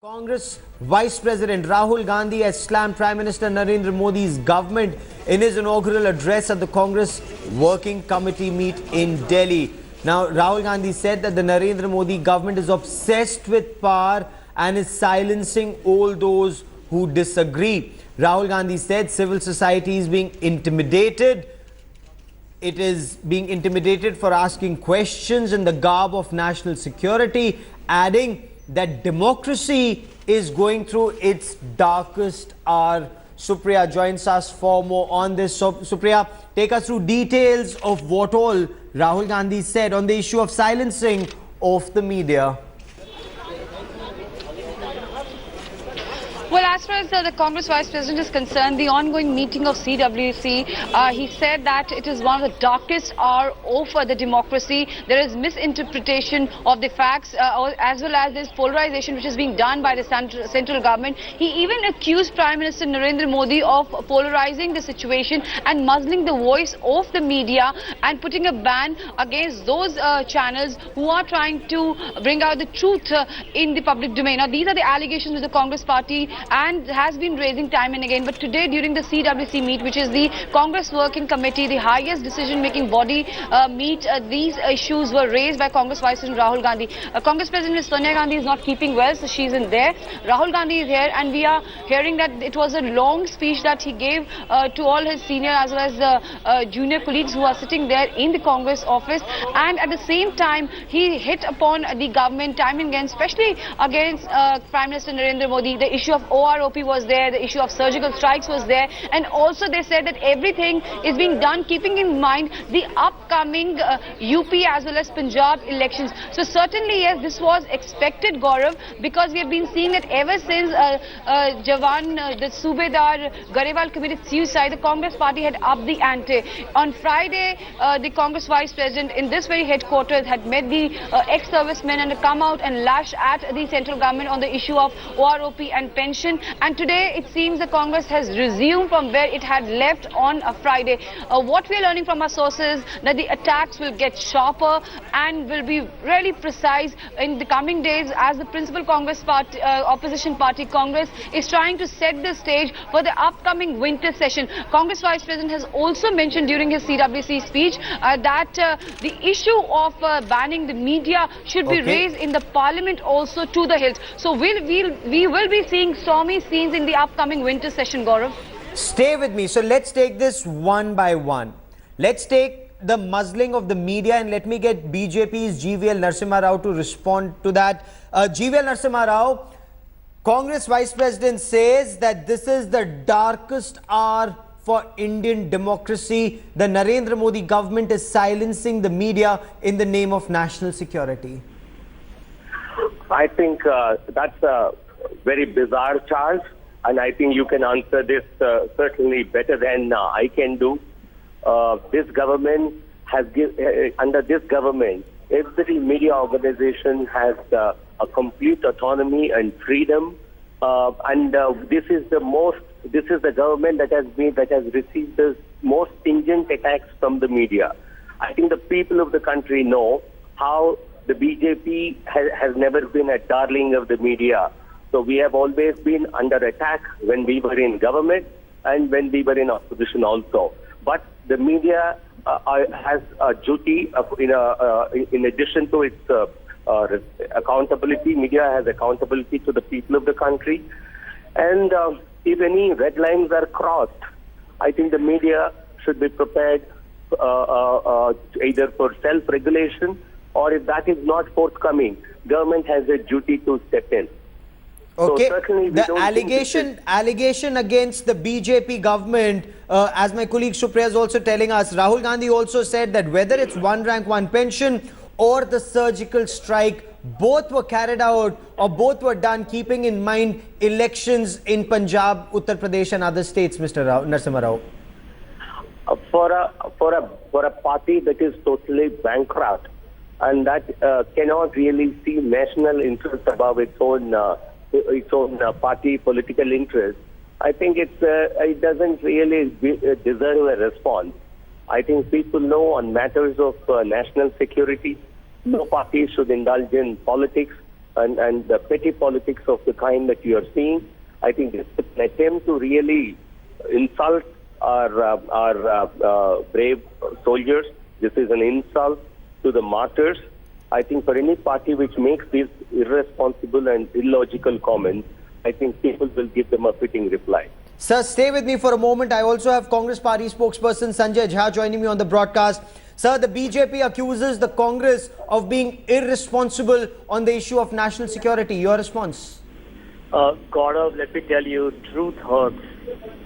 Congress Vice President Rahul Gandhi has slammed Prime Minister Narendra Modi's government in his inaugural address at the Congress Working Committee meet in Delhi. Now, Rahul Gandhi said that the Narendra Modi government is obsessed with power and is silencing all those who disagree. Rahul Gandhi said civil society is being intimidated. It is being intimidated for asking questions in the garb of national security, adding that democracy is going through its darkest hour. Supriya joins us for more on this. So, Supriya, take us through details of what all Rahul Gandhi said on the issue of silencing of the media. Well, as far as the Congress Vice President is concerned, the ongoing meeting of CWC, he said that it is one of the darkest hours of the democracy. There is misinterpretation of the facts as well as this polarization which is being done by the central government. He even accused Prime Minister Narendra Modi of polarizing the situation and muzzling the voice of the media and putting a ban against those channels who are trying to bring out the truth in the public domain. Now, these are the allegations which the Congress party and has been raising time and again. But today during the CWC meet, which is the Congress Working Committee, the highest decision-making body meet, these issues were raised by Congress Vice President Rahul Gandhi. Congress President Sonia Gandhi is not keeping well, so she's in there. Rahul Gandhi is here, and we are hearing that it was a long speech that he gave to all his senior as well as junior colleagues who are sitting there in the Congress office. And at the same time, he hit upon the government time and again, especially against Prime Minister Narendra Modi. The issue of OROP was there, the issue of surgical strikes was there, and also they said that everything is being done keeping in mind the upcoming UP as well as Punjab elections. So certainly, yes, this was expected, Gaurav, because we have been seeing that ever since the Subedar Garewal committed suicide, the Congress party had upped the ante. On Friday, the Congress Vice President in this very headquarters had met the ex-servicemen and come out and lash at the central government on the issue of OROP and pension. And today it seems the Congress has resumed from where it had left on a Friday. What we are learning from our sources that the attacks will get sharper and will be really precise in the coming days as the principal Congress party, opposition party Congress is trying to set the stage for the upcoming winter session. Congress Vice President has also mentioned during his CWC speech that the issue of banning the media should be raised in the parliament also to the hilt. So we will be seeing stormy scenes in the upcoming winter session, Gaurav. Stay with me. So let's take this one by one. Let's take the muzzling of the media and let me get BJP's GVL Narasimha Rao to respond to that. GVL Narasimha Rao, Congress Vice President says that this is the darkest hour for Indian democracy. The Narendra Modi government is silencing the media in the name of national security. I think that's a very bizarre charge, and I think you can answer this certainly better than I can do. This government has under this government, every media organization has a complete autonomy and freedom, and this is the government that has received the most stringent attacks from the media. I think the people of the country know how the BJP has never been a darling of the media. So we have always been under attack when we were in government and when we were in opposition also. But the media has a duty in addition to its accountability. Media has accountability to the people of the country. And if any red lines are crossed, I think the media should be prepared either for self-regulation, or if that is not forthcoming, government has a duty to step in. Okay, so the allegation against the BJP government, as my colleague Supriya is also telling us, Rahul Gandhi also said that whether it's one rank, one pension or the surgical strike, both were carried out or both were done keeping in mind elections in Punjab, Uttar Pradesh and other states, Mr. Narasimha Rao. For a party that is totally bankrupt and that cannot really see national interest above its own party political interest, I think it doesn't really deserve a response. I think people know on matters of national security, no party should indulge in politics. and the petty politics of the kind that you are seeing. I think this is an attempt to really insult our brave soldiers. This is an insult to the martyrs. I think for any party which makes these irresponsible and illogical comments, I think people will give them a fitting reply. Sir, stay with me for a moment. I also have Congress Party spokesperson Sanjay Jha joining me on the broadcast. Sir, the BJP accuses the Congress of being irresponsible on the issue of national security. Your response? Gaurav, let me tell you, truth hurts.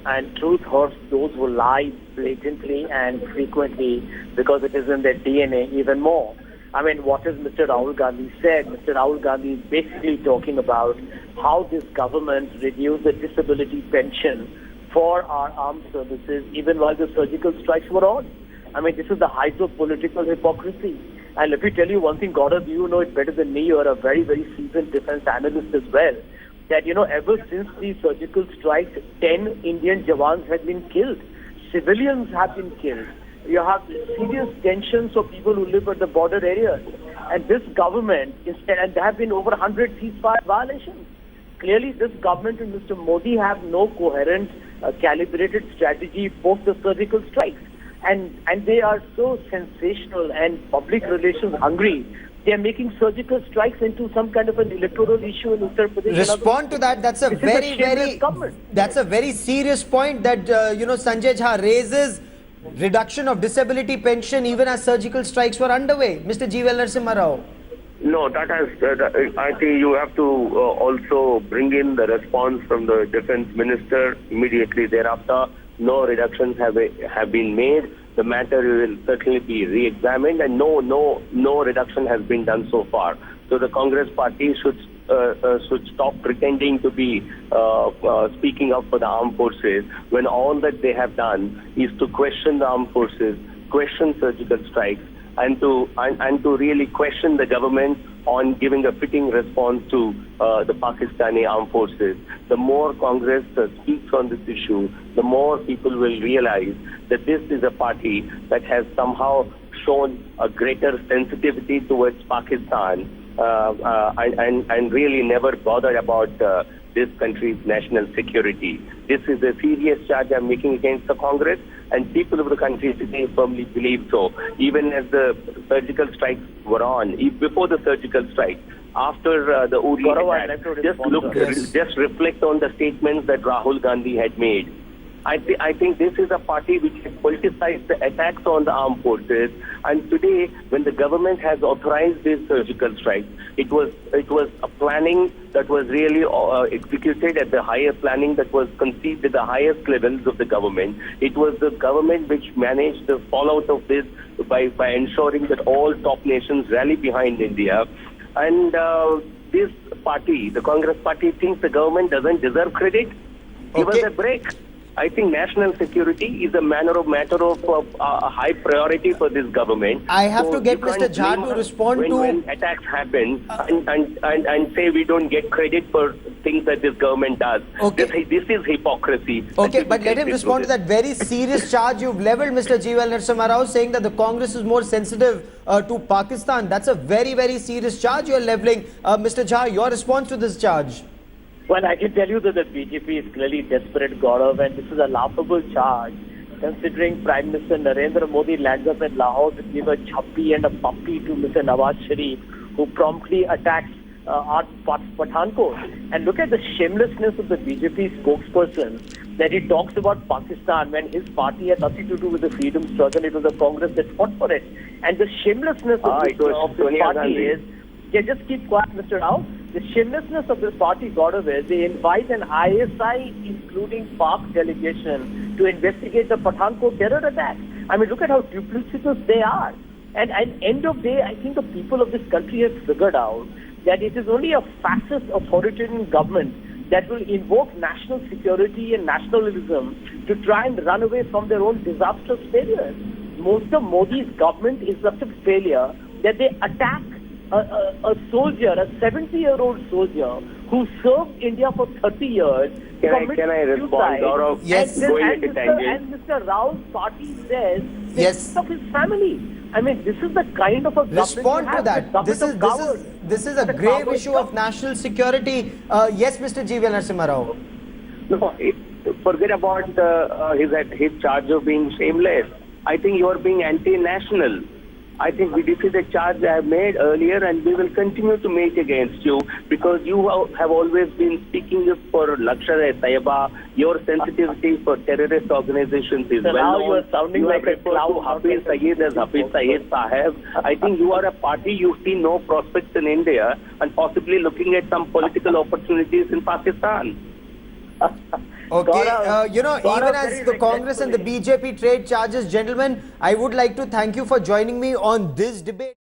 And truth hurts those who lie blatantly and frequently because it is in their DNA even more. I mean, what has Mr. Rahul Gandhi said? Mr. Rahul Gandhi is basically talking about how this government reduced the disability pension for our armed services even while the surgical strikes were on. I mean, this is the height of political hypocrisy. And let me tell you one thing, Gaurav, you know it better than me. You are a very, very seasoned defense analyst as well. That, you know, ever since the surgical strikes, 10 Indian Jawans have been killed. Civilians have been killed. You have serious tensions of people who live at the border areas. And this government, instead, and there have been over 100 ceasefire violations. Clearly, this government and Mr. Modi have no coherent, calibrated strategy post the surgical strikes. And they are so sensational and public relations hungry. They are making surgical strikes into some kind of an electoral issue in Uttar Pradesh. Respond to that. That's a that's a very serious point that Sanjay Jha raises. Reduction of disability pension even as surgical strikes were underway. Mr. Juvenile Narasimha Rao. No, I think you have to also bring in the response from the defense minister immediately thereafter. No reductions have been made. The matter will certainly be re-examined, and no reduction has been done so far. So the Congress party should stop pretending to be speaking up for the armed forces when all that they have done is to question the armed forces, question surgical strikes, and to really question the government on giving a fitting response to the Pakistani armed forces. The more Congress speaks on this issue, the more people will realize that this is a party that has somehow shown a greater sensitivity towards Pakistan and really never bothered about this country's national security. This is a serious charge I'm making against the Congress, and people of the country today firmly believe so. Even as the surgical strikes were on, before the surgical strike, after the Uri attack, just reflect on the statements that Rahul Gandhi had made. I think this is a party which has politicized the attacks on the armed forces, and today, when the government has authorized these surgical strikes, it was a planning that was really executed at the highest planning that was conceived at the highest levels of the government. It was the government which managed the fallout of this by ensuring that all top nations rally behind India, and this party, the Congress party, thinks the government doesn't deserve credit. Give us a break. I think national security is a matter of a high priority for this government. I have to get Mr. Jha to respond when attacks happen and say we don't get credit for things that this government does. Okay. This is hypocrisy. Okay, but let him respond to that very serious charge you've leveled, Mr. Juvenile Narasimha Rao, saying that the Congress is more sensitive to Pakistan. That's a very, very serious charge you're leveling. Mr. Jha, your response to this charge? Well, I can tell you that the BJP is clearly desperate, Gaurav, and this is a laughable charge, considering Prime Minister Narendra Modi lands up in Lahore to give a chappi and a puppy to Mr. Nawaz Sharif, who promptly attacks our Pathankot. And look at the shamelessness of the BJP spokesperson, that he talks about Pakistan when his party had nothing to do with the freedom struggle. It was the Congress that fought for it. And the shamelessness of this party is... Yeah, just keep quiet, Mr. Rao. The shamelessness of this party, Gaurav, is they invite an ISI, including Pak delegation, to investigate the Pathankot terror attack. I mean, look at how duplicitous they are. And at the end of the day, I think the people of this country have figured out that it is only a fascist authoritarian government that will invoke national security and nationalism to try and run away from their own disastrous failures. Most of Modi's government is such a failure that they attack a soldier, a 70-year-old soldier who served India for 30 years. Can I respond, Gaurav? Yes. And Mr. Rao's party says yes. of his family. I mean, this is the kind of a Respond to that. This is a grave issue of national security. Yes, Mr. G.V.L. Narasimha Rao. No, forget about his charge of being shameless. I think you are being anti-national. I think this is a charge I have made earlier, and we will continue to make against you because you have always been speaking up for Lashkar-e-Taiba. Your sensitivity for terrorist organizations is well known. Now you are sounding like a clown. Hafiz Saeed as Hafiz Saeed Sahib. I think you are a party you see no prospects in India and possibly looking at some political opportunities in Pakistan. Okay, even as the Congress and the BJP trade charges, gentlemen, I would like to thank you for joining me on this debate.